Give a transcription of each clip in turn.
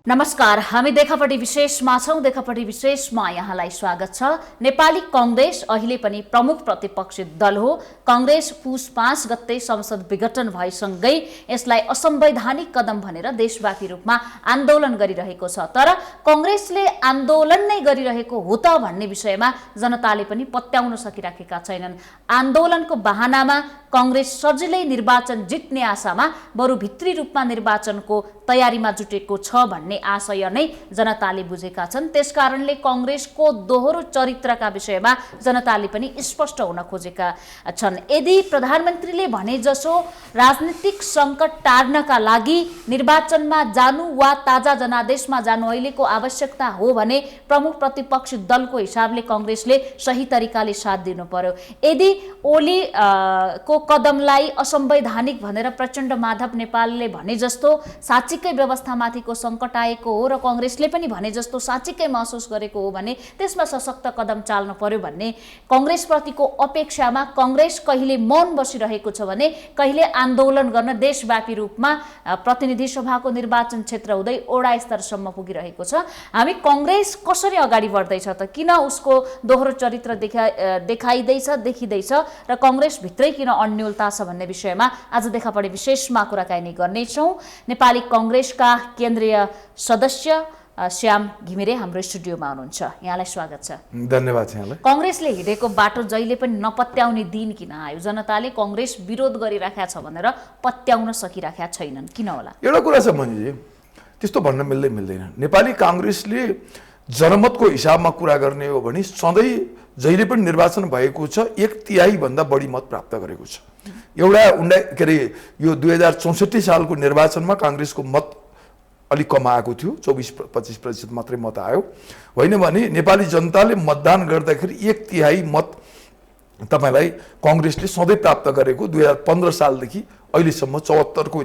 नमस्कार, हामी देखापट्टि विशेषमा छौं। देखापट्टि विशेषमा यहाँलाई स्वागत छ। नेपाली कांग्रेस अहिले पनि प्रमुख प्रतिपक्षी दल हो। कांग्रेस पुस 5 गते संसद विघटन भएसँगै यसलाई असंवैधानिक कदम भनेर देशव्यापी रूपमा आन्दोलन गरिरहेको छ। तर कांग्रेसले आन्दोलन नै गरिरहेको हो त भन्ने विषयमा जनताले पनि पत्याउन सकिराखेका छैनन्। आन्दोलनको बहानामा कांग्रेस सजिलै निर्वाचन जित्ने आशामा बरु भित्री रूपमा निर्वाचनको तयारीमा जुटेको छ भन्ने आशय नै जनताले बुझेका छन्। त्यसकारणले कांग्रेसको दोहोरो चरित्रका विषयमा जनताले पनि स्पष्ट हुन खोजेका छन्। यदि प्रधानमन्त्रीले भने जसो राजनीतिक संकट टार्नका लागि निर्वाचनमा जानु वा ताजा जनादेशमा जानु अहिलेको आवश्यकता हो भने प्रमुख प्रतिपक्षी दलको हिसाबले कांग्रेसले सही तरिकाले साथ दिनु पर्यो। यदि ओली को कदमलाई असंवैधानिक भनेर प्रचण्ड माधव नेपालले भने जस्तो साँच्चीकै व्यवस्थामाथिको संकट आएको हो र कांग्रेसले पनि भने जस्तो साँच्चीकै महसुस गरेको हो भने त्यसमा सशक्त कदम चाल्नु पर्यो भन्ने कांग्रेसप्रतिको अपेक्षामा कांग्रेस कहिले मौन बसिरहेको छ भने कहिले आन्दोलन गर्न देशव्यापी रूपमा प्रतिनिधि सभाको निर्वाचन क्षेत्र हुँदै ओडा स्तरसम्म पुगिरहेको छ। हामी कांग्रेस कसरी अगाडि बढ्दैछ त, किन उसको दोहोरो चरित्र देखिँदैछ र कांग्रेस भित्रै किन अन्योलता छ भन्ने विषयमा आज देखापट्टि विशेषमा कुराकानी गर्नेछौँ। नेपाली कांग्रेसका केन्द्रीय सदस्य श्याम घिमिरे हाम्रो स्टुडियोमा हुनुहुन्छ। यहाँलाई स्वागत छ। धन्यवाद छ यहाँलाई। कांग्रेसले हिँडेको बाटो जहिले पनि नपत्याउने दिन किन आयो? जनताले कांग्रेस विरोध गरिराखेका छ भनेर पत्याउन सकिराखेका छैनन्, किन होला? एउटा कुरा छ मनिजी, त्यस्तो भन्न मिल्दैन। नेपाली कांग्रेसले जनमतको हिसाबमा कुरा गर्ने हो भने सधैँ जहिले पनि निर्वाचन भएको छ 1/3 भन्दा बढी मत प्राप्त गरेको छ। यो 2064 सालको निर्वाचनमा कांग्रेसको मत अलिक कम आएको थियो, 24-25% मात्रै मत आयो। होइन भने नेपाली जनताले मतदान गर्दाखेरि 1/3 मत तपाईलाई कांग्रेसले सधैँ प्राप्त गरेको 2015 सालदेखि अहिलेसम्म 74 को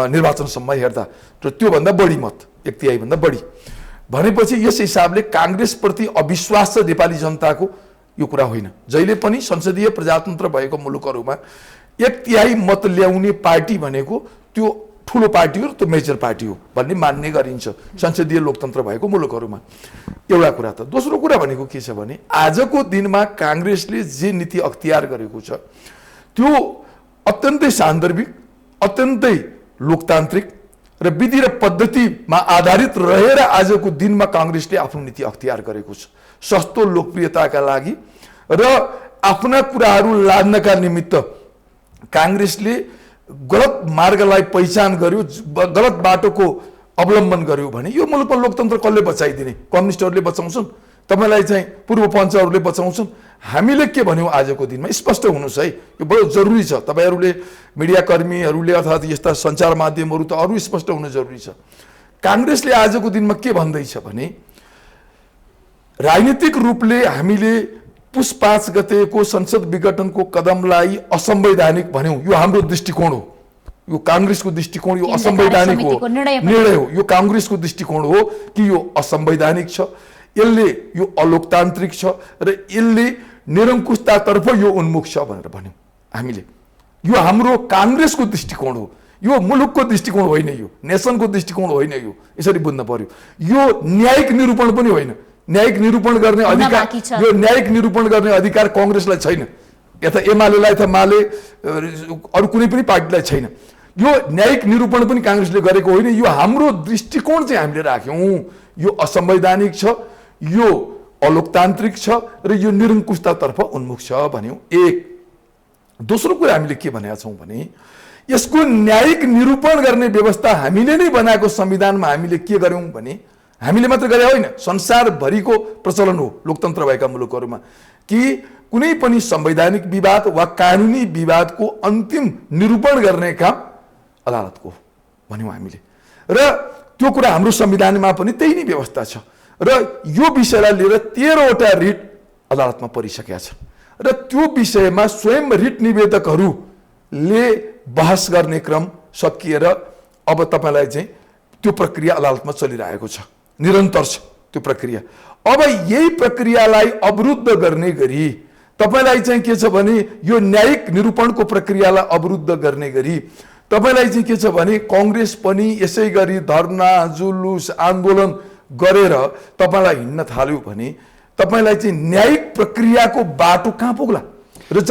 निर्वाचनसम्म हेर्दा र त्योभन्दा बढी मत, 1/3 भन्दा बढी भनेपछि यस हिसाबले कांग्रेसप्रति अविश्वास छ नेपाली जनताको, यो कुरा होइन। जहिले पनि संसदीय प्रजातन्त्र भएको मुलुकहरूमा 1/3 मत ल्याउने पार्टी भनेको त्यो ठुलो पार्टी हो, त्यो मेजर पार्टी हो भन्ने मान्ने गरिन्छ संसदीय लोकतन्त्र भएको मुलुकहरूमा। एउटा कुरा त। दोस्रो कुरा भनेको के छ भने आजको दिनमा कांग्रेसले जे नीति अख्तियार गरेको छ त्यो अत्यन्तै सान्दर्भिक, अत्यन्तै लोकतान्त्रिक र विधि र पद्धतिमा आधारित रहेर आजको दिनमा कांग्रेसले आफ्नो नीति अख्तियार गरेको छ। सस्तो लोकप्रियताका लागि र आफ्ना कुराहरू लाद्नका निमित्त कांग्रेसले गलत मार्गलाई पहिचान गर्यो, गलत बाटोको अवलम्बन गर्यो भने यो मुलुकमा लोकतन्त्र कसले बचाइदिने? कम्युनिस्टहरूले बचाउँछन्, तपाईलाई चाहिँ पूर्वपञ्चहरूले बचाउँछन्। हामीले के भन्यौँ आजको दिनमा स्पष्ट हुनुहोस् है, यो बडो जरुरी छ। तपाईहरूले मिडियाकर्मीहरूले अर्थात् यस्ता सञ्चार माध्यमहरू त अरू स्पष्ट हुनु जरुरी छ। कांग्रेसले आजको दिनमा के भन्दैछ भने राजनीतिक रूपले हामीले पुस 5 गतेको संसद विघटनको कदमलाई असंवैधानिक भन्यौं, यो हाम्रो दृष्टिकोण हो। यो कांग्रेसको दृष्टिकोण यो असंवैधानिक हो, निर्णय हो। यो कांग्रेसको दृष्टिकोण हो कि यो असंवैधानिक छ, यसले यो अलोकतान्त्रिक छ र यसले निरङ्कुशतातर्फ यो उन्मुख छ भनेर भन्यौं हामीले। यो हाम्रो कांग्रेसको दृष्टिकोण हो, यो मुलुकको दृष्टिकोण होइन, यो नेसनको दृष्टिकोण होइन। यो यसरी बुझ्न पर्यो। यो न्यायिक निरूपण पनि होइन। न्यायिक निरूपण गर्ने अधिकार, यो न्यायिक निरूपण गर्ने अधिकार कांग्रेसलाई छैन, यता एमालेलाई त माले अरू कुनै पनि पार्टीलाई छैन। यो न्यायिक निरूपण पनि कांग्रेसले गरेको होइन। यो हाम्रो दृष्टिकोण चाहिँ हामीले राख्यौं, यो असंवैधानिक छ, यो अलोकतान्त्रिक छ र यो निरङ्कुशतातर्फ उन्मुख छ भन्यौं। एक। दोस्रो कुरा हामीले के भनेका छौं भने यसको न्यायिक निरूपण गर्ने व्यवस्था हामीले नै बनाएको संविधानमा हामीले के गर्यौं भने हामीले मात्र गरे होइन, संसारभरिको प्रचलन हो लोकतन्त्र भएका मुलुकहरूमा कि कुनै पनि संवैधानिक विवाद वा कानुनी विवादको अन्तिम निरूपण गर्ने काम अदालतको हो भन्यौं हामीले। र त्यो कुरा हाम्रो संविधानमा पनि त्यही नै व्यवस्था छ र यो विषयलाई लिएर 13 वटा रिट अदालतमा परिसकेका छ र त्यो विषयमा स्वयं रिट निवेदकहरूले बहस गर्ने क्रम सकिएर अब तपाईलाई चाहिँ त्यो प्रक्रिया अदालतमा चलिरहेको छ, निरन्तर छ त्यो प्रक्रिया। अब यही प्रक्रियालाई अवरुद्ध गर्ने गरी तपाईलाई चाहिँ के छ भने यो न्यायिक निरूपणको प्रक्रियालाई अवरुद्ध गर्ने गरी तपाईलाई चाहिँ के छ भने कांग्रेस पनि यसै गरी धरना जुलुस आन्दोलन गरेर तपाईलाई हिँड्न थाल्यो भने तपाईलाई चाहिँ न्यायिक प्रक्रियाको बाटो कहाँ पुग्ला र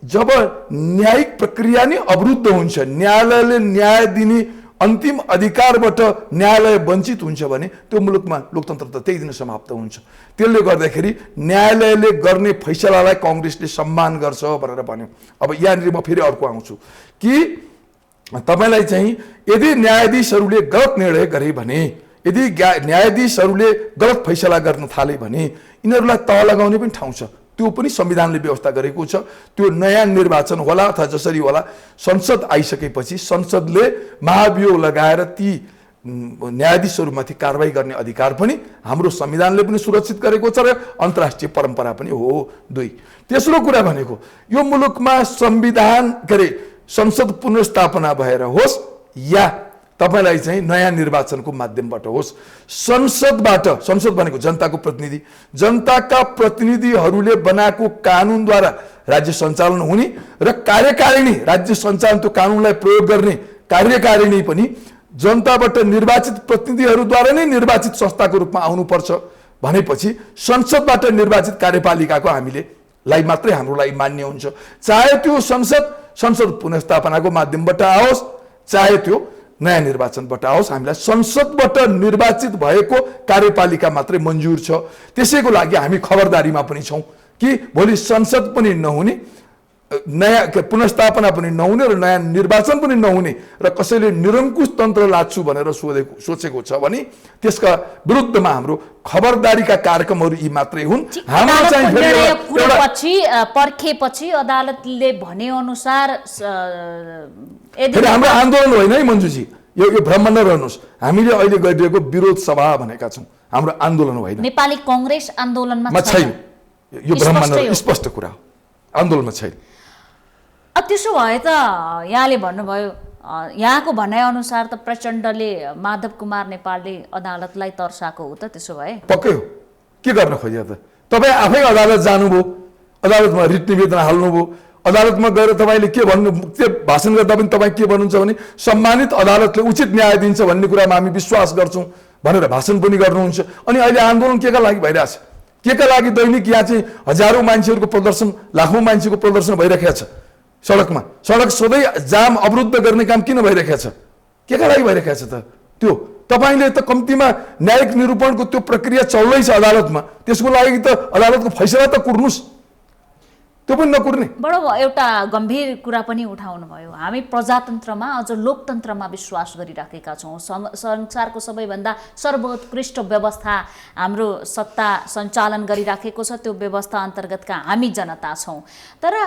जब न्यायिक प्रक्रिया नै अवरुद्ध हुन्छ न्यायालयले न्याय दिने अन्तिम अधिकारबाट न्यायालय वञ्चित हुन्छ भने त्यो मुलुकमा लोकतन्त्र त त्यही दिन समाप्त हुन्छ त्यसले गर्दाखेरि न्यायालयले गर्ने फैसलालाई कांग्रेसले सम्मान गर्छ भनेर भन्यो अब यहाँनिर म फेरि अर्को आउँछु कि तपाईलाई चाहिँ यदि न्यायाधीशहरूले गलत निर्णय गरे भने यदि न्यायाधीशहरूले गलत फैसला गर्न थाले भने यिनीहरूलाई तह लगाउने पनि ठाउँ छ त्यो पनि संविधानले व्यवस्था गरेको छ त्यो नयाँ निर्वाचन होला अथवा जसरी होला संसद आइसकेपछि संसदले महाभियोग लगाएर ती न्यायाधीशहरूमाथि कारबाही गर्ने अधिकार पनि हाम्रो संविधानले पनि सुरक्षित गरेको छ र अन्तर्राष्ट्रिय परम्परा पनि हो दुई तेस्रो कुरा भनेको यो मुलुकमा संविधान संसद पुनर्स्थापना भएर होस् या तपाईलाई चाहिँ नयाँ निर्वाचनको माध्यमबाट होस् संसद भनेको जनताको प्रतिनिधि जनताका प्रतिनिधिहरूले बनाएको कानुनद्वारा राज्य सञ्चालन हुने र कार्यकारिणी राज्य सञ्चालन त्यो कानुनलाई प्रयोग गर्ने कार्यकारिणी पनि जनताबाट निर्वाचित प्रतिनिधिहरूद्वारा नै निर्वाचित संस्थाको रूपमा आउनुपर्छ भनेपछि संसदबाट निर्वाचित कार्यपालिकाको हामीलाई मात्रै हाम्रो लागि मान्य हुन्छ चाहे त्यो संसद पुनर्स्थापनाको माध्यमबाट आओस् चाहे त्यो नयाँ निर्वाचनबाट आओस् हामीलाई संसदबाट निर्वाचित भएको कार्यपालिका मात्रै मन्जुर छ त्यसैको लागि हामी खबरदारीमा पनि छौं कि भोलि संसद पनि नहुने नयाँ पुनर्स्थापना पनि नहुने र नयाँ निर्वाचन पनि नहुने र कसैले निरङ्कुश तन्त्र लाच्छु भनेर सोचेको छ भने त्यसका विरुद्धमा हाम्रो खबरदारीका कार्यक्रमहरू यी मात्रै हुन् हाम्रो चाहिँ पर्खेपछि अदालतले भने अनुसार हाम्रो आन्दोलन होइन है मन्जुजी यो भ्रम नरहनुहोस् हामीले अहिले गरिरहेको विरोध सभा भनेका छौं हाम्रो आन्दोलन होइन नेपाली कांग्रेस आन्दोलनमा छैन यो भ्रम स्पष्ट कुरा हो आन्दोलनमा छैन त्यसो भए त यहाँले भन्नुभयो यहाँको भनाइ अनुसार त प्रचण्डले माधव कुमार नेपालले अदालतलाई तर्साएको हो त त्यसो भए पक्कै हो के गर्न खोज्यो त तपाई आफै अदालत जानुभयो अदालतमा रिट निवेदन हाल्नुभयो अदालतमा गएर तपाईले के भन्नु त्यो भाषण गर्दा पनि तपाई के भन्नुहुन्छ भने सम्मानित अदालतले उचित न्याय दिन्छ भन्ने कुरामा हामी विश्वास गर्छौं भनेर भाषण पनि गर्नुहुन्छ अनि अहिले आन्दोलन केका लागि भइरहेछ केका लागि दैनिक यहाँ चाहिँ हजारौं मान्छेहरूको प्रदर्शन लाखौं मान्छेको प्रदर्शन भइरहेको छ सडकमा सडक सधैँ जाम अवरुद्ध गर्ने काम किन भइरहेको छ केका लागि भइरहेको छ त त्यो तपाईले त कम्तीमा न्यायिक निरूपणको त्यो प्रक्रिया चल्दैछ अदालतमा त्यसको लागि त अदालतको फैसला त कुर्नुस् त्यो पनि नकुर्ने बडो एउटा गम्भीर कुरा पनि उठाउनु भयो हामी प्रजातन्त्रमा अझ लोकतन्त्रमा विश्वास गरिराखेका छौं संसारको सबैभन्दा सर्वोत्कृष्ट व्यवस्था हाम्रो सत्ता सञ्चालन गरिराखेको छ त्यो व्यवस्था अन्तर्गतका हामी जनता छौं तर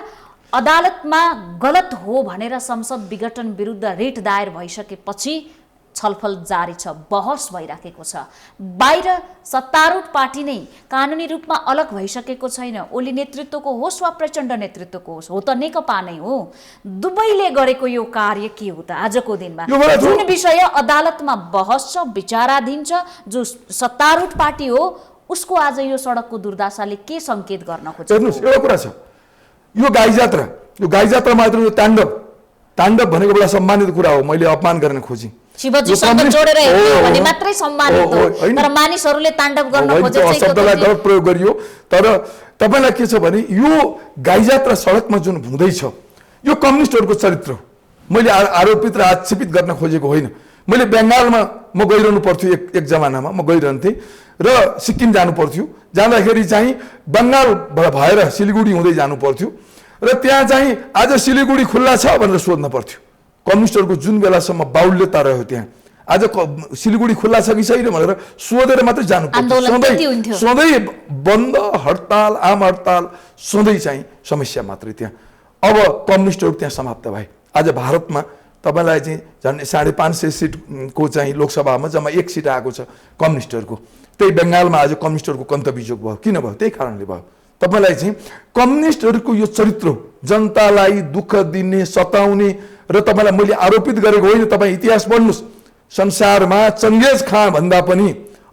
अदालतमा गलत हो भनेर संसद विघटन विरुद्ध रिट दायर भइसकेपछि छलफल जारी छ बहस भइराखेको छ बाहिर सत्तारूढ पार्टी नै कानुनी रूपमा अलग भइसकेको छैन ओली नेतृत्वको होस् वा प्रचण्ड नेतृत्वको होस् हो त नेकपा नै हो दुवैले गरेको यो कार्य के हो त आजको दिनमा जुन विषय अदालतमा बहस छ विचाराधीन छ जो सत्तारूढ पार्टी हो उसको आज यो सडकको दुर्दशाले के संकेत गर्न खोज्छ एउटा कुरा छ यो गाई जात्रा मात्र यो ताण्डव भनेको बेला सम्मानित कुरा हो मैले अपमान गर्न खोजेँ शिवजीसँग जोडेर हेर्नु भने मात्रै सम्मानित हो तर मानिसहरूले ताण्डव गर्न खोजेको शब्दलाई गलत प्रयोग गरियो तर तपाईलाई के छ भने यो गाई जात्रा सडकमा जुन हुँदैछ यो कम्युनिस्टहरूको चरित्र हो मैले आरोपित र आक्षेपित गर्न खोजेको होइन मैले बंगालमा म गइरहनु पर्थ्यो एक जमानामा म गइरहन्थे र सिक्किम जानु पर्थ्यो जाँदाखेरि चाहिँ बंगाल भएर सिलिगुडी हुँदै जानु पर्थ्यो र त्यहाँ चाहिँ आज सिलिगुडी खुल्ला छ भनेर सोध्न पर्थ्यो कम्युनिस्टहरूको जुन बेलासम्म बाहुल्यता रह्यो त्यहाँ आज सिलिगुडी खुल्ला छ कि छैन भनेर सोधेर मात्रै जानु पर्थ्यो सधैँ बन्द हडताल आम हडताल सधैँ चाहिँ समस्या मात्रै त्यहाँ अब कम्युनिस्टहरू त्यहाँ समाप्त भए आज भारतमा तपाईलाई चाहिँ झन् 550 सिटको चाहिँ लोकसभामा जम्मा 1 सिट आएको छ कम्युनिस्टहरूको त्यही बंगालमा आज कम्युनिस्टहरूको कन्तबिजोग भयो किन भयो त्यही कारणले भयो तपाईलाई चाहिँ कम्युनिस्टहरूको यो चरित्र जनतालाई दुःख दिने सताउने र तपाईलाई मैले आरोपित गरेको होइन तपाई इतिहास पढ्नुस् संसारमा चंगेज खान भन्दा पनि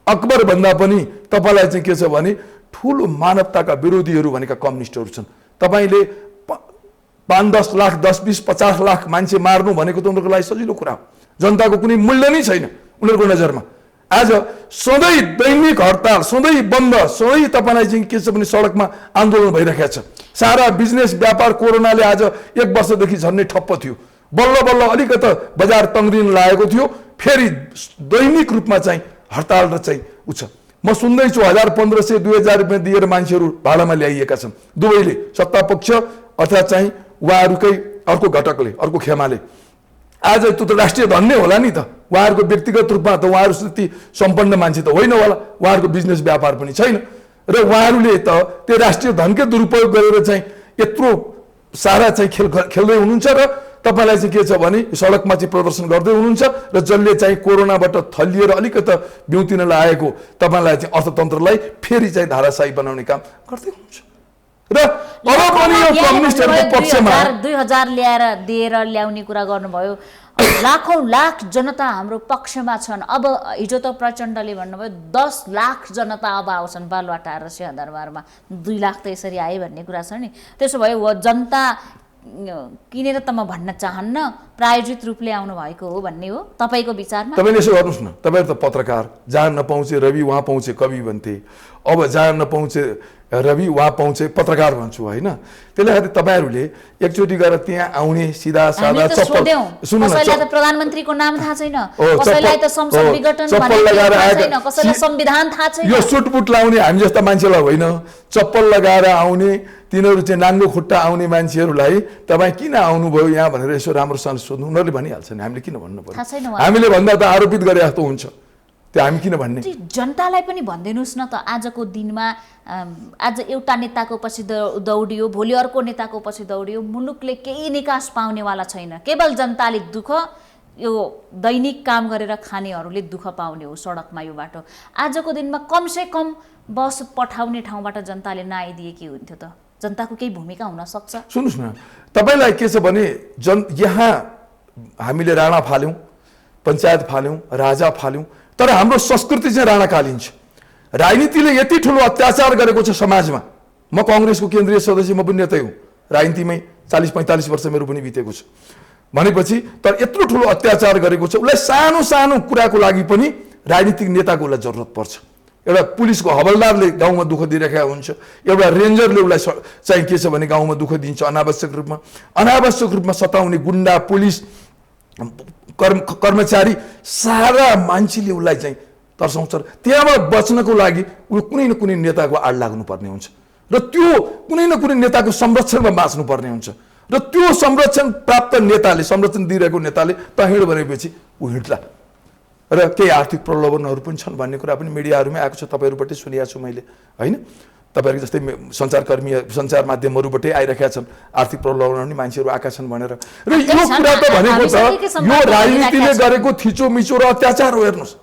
अकबर भन्दा पनि तपाईलाई चाहिँ के छ भने ठूलो मानवताका विरोधीहरू भनेका कम्युनिस्टहरू छन् तपाईले 5-10 लाख 10-20-50 लाख मान्छे मार्नु भनेको त उनीहरूको लागि सजिलो कुरा हो। जनताको कुनै मूल्य नै छैन उनीहरूको नजरमा। आज सधैँ दैनिक हडताल, सधैँ बन्द, सधैँ तपाईँलाई चाहिँ के छ भने सडकमा आन्दोलन भइरहेको छ। सारा बिजनेस व्यापार कोरोनाले आज 1 वर्षदेखि झन्डै ठप्प थियो। बल्ल बल्ल अलिकति बजार तङ्ग्रिन लागेको थियो, फेरि दैनिक रूपमा चाहिँ हडताल र चाहिँ उ छ। म सुन्दैछु 1500-2000 रुपियाँ दिएर मान्छेहरू भाडामा ल्याइएका छन्। दुवैले सत्तापक्ष अर्थात् चाहिँ उहाँहरूकै अर्को घटकले, अर्को खेमाले। आज त्यो त राष्ट्रिय धन नै होला नि त। उहाँहरूको व्यक्तिगत रूपमा त उहाँहरू त्यति सम्पन्न मान्छे त होइन होला, उहाँहरूको बिजनेस व्यापार पनि छैन र उहाँहरूले त त्यो राष्ट्रिय धनकै दुरुपयोग गरेर चाहिँ यत्रो सारा चाहिँ खेल्दै हुनुहुन्छ र तपाईँलाई चाहिँ के छ भने सडकमा चाहिँ प्रदर्शन गर्दै हुनुहुन्छ र जसले चाहिँ कोरोनाबाट थलिएर अलिकति बिउतिन लागेको तपाईँलाई चाहिँ अर्थतन्त्रलाई फेरि चाहिँ धाराशाही बनाउने काम गर्दै हुनुहुन्छ र अब पनि यो कम्युनिस्टहरूको पक्षमा 2000 ल्याएर दिएर ल्याउने कुरा गर्नुभयो। लाखौं लाख जनता हाम्रो पक्षमा छन्। अब हिजो त प्रचण्डले भन्नुभयो 10 लाख जनता अब आउँछन् बालुवाटार र सिंहदरबारमा, 2 लाख त यसरी आए भन्ने कुरा छ नि। त्यसो भए जनता किनेर त म भन्न चाहन्न, प्रायोजित रूपले आउनु भएको हो भन्ने हो तपाईँको विचारमा? तपाईँले यसो गर्नुहोस् न, तपाईँहरू त पत्रकार, जहाँ नपाउँचे रवि वहाँ पाउँचे कवि भन्थे। अब जहाँ नपाउँचे रवि वहाँ पाउँचे पत्रकार भन्छु होइन। त्यसले गर्दा तपाईँहरूले एकचोटि गएर त्यहाँ आउने सिधा सादा चप्पल, सुन्नु न, कसैलाई त प्रधानमन्त्रीको नाम थाहा छैन, कसैलाई त संसद विघटन भनेको थाहा छैन, कसैलाई संविधान थाहा छैन। यो सुटबुट लाउने हामी जस्ता मान्छेलाई होइन, चप्पल लगाएर आउने तिनीहरू चाहिँ नाङ्गो खुट्टा आउने मान्छेहरूलाई तपाईँ किन आउनुभयो यहाँ भनेर यसो राम्रोसँग सोध्नु, उनीहरूले भनिहाल्छ नि, हामीले किन भन्नु पर्यो? हामीले भन्दा त आरोपित गरे जस्तो हुन्छ, त्यो हामी किन भन्ने? जनतालाई पनि भनिदिनुहोस् न त, आजको दिनमा आज एउटा नेताको पछि दौडियो, भोलि अर्को नेताको पछि दौडियो, मुलुकले केही निकास पाउनेवाला छैन। केवल जनताले दुःख, यो दैनिक काम गरेर खानेहरूले दुःख पाउने हो सडकमा यो बाटो। आजको दिनमा कमसे कम बस पठाउने ठाउँबाट जनताले नआइदिए के हुन्थ्यो त? जनताको केही भूमिका हुन सक्छ? सुन्नुहोस् न, तपाईँलाई के छ भने यहाँ हामीले राणा फाल्यौँ, पञ्चायत फाल्यौँ, राजा फाल्यौँ, तर हाम्रो संस्कृति चाहिँ राणाकालीन छ। राजनीतिले यति ठुलो अत्याचार गरेको छ समाजमा। म कङ्ग्रेसको केन्द्रीय सदस्य, म पनि नेतै हुँ, राजनीतिमै 40-45 वर्ष मेरो पनि बितेको छ भनेपछि, तर यत्रो ठुलो अत्याचार गरेको छ, उसलाई सानो सानो कुराको लागि पनि राजनीतिक नेताको उसलाई जरुरत पर्छ। एउटा पुलिसको हवलदारले गाउँमा दुःख दिइरहेको हुन्छ, एउटा रेन्जरले उसलाई चाहिँ के छ भने गाउँमा दुःख दिन्छ अनावश्यक रूपमा। अनावश्यक रूपमा सताउने गुन्डा, पुलिस, कर्मचारी, सारा मान्छेले उसलाई चाहिँ तर्साउँछ। त्यहाँबाट बच्नको लागि ऊ कुनै न कुनै नेताको आड लाग्नुपर्ने हुन्छ र त्यो कुनै न कुनै नेताको संरक्षणमा बाँच्नुपर्ने हुन्छ र त्यो संरक्षण प्राप्त नेताले, संरक्षण दिइरहेको नेताले त हिँड भनेपछि ऊ हिँड्ला। र केही आर्थिक प्रलोभनहरू पनि छन् भन्ने कुरा पनि मिडियाहरूमै आएको छ, तपाईँहरूबाटै सुनिएको छु मैले होइन। तपाईँहरूको जस्तै सञ्चारकर्मी, सञ्चार माध्यमहरूबाटै आइरहेका छन् आर्थिक प्रलोभन पनि मान्छेहरू आएका छन् भनेर। र यो कुरा त भनेको त यो राजनीतिले गरेको थिचोमिचो र अत्याचार हो। हेर्नुहोस्,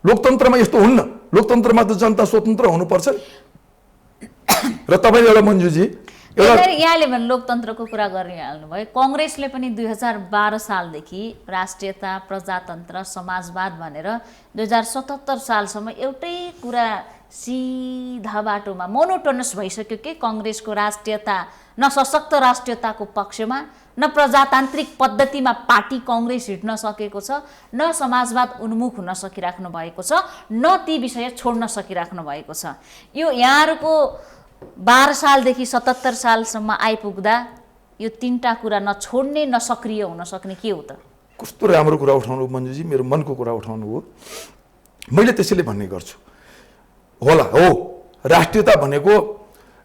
लोकतन्त्रमा यस्तो हुन्न, लोकतन्त्रमा त जनता स्वतन्त्र हुनुपर्छ। र तपाईँले एउटा मन्जुजी यहाँले भने लोकतन्त्रको कुरा गरिहाल्नु भयो। कङ्ग्रेसले पनि 2012 सालदेखि राष्ट्रियता, प्रजातन्त्र, समाजवाद भनेर 2077 सालसम्म एउटै कुरा सिधा बाटोमा मोनोटोनस भइसक्यो कि कङ्ग्रेसको राष्ट्रियता, न सशक्त राष्ट्रियताको पक्षमा, न प्रजातान्त्रिक पद्धतिमा पार्टी कङ्ग्रेस हिँड्न सकेको छ, न समाजवाद उन्मुख हुन सकिराख्नु भएको छ, न ती विषय छोड्न सकिराख्नु भएको छ। यो यहाँहरूको 12 सालदेखि 77 सालसम्म आइपुग्दा यो 3टा कुरा न छोड्ने न सक्रिय हुन सक्ने के हो त? कस्तो राम्रो कुरा उठाउनु मन्जुजी, मेरो मनको कुरा उठाउनु हो। मैले त्यसैले भन्ने गर्छु, होला हो राष्ट्रियता भनेको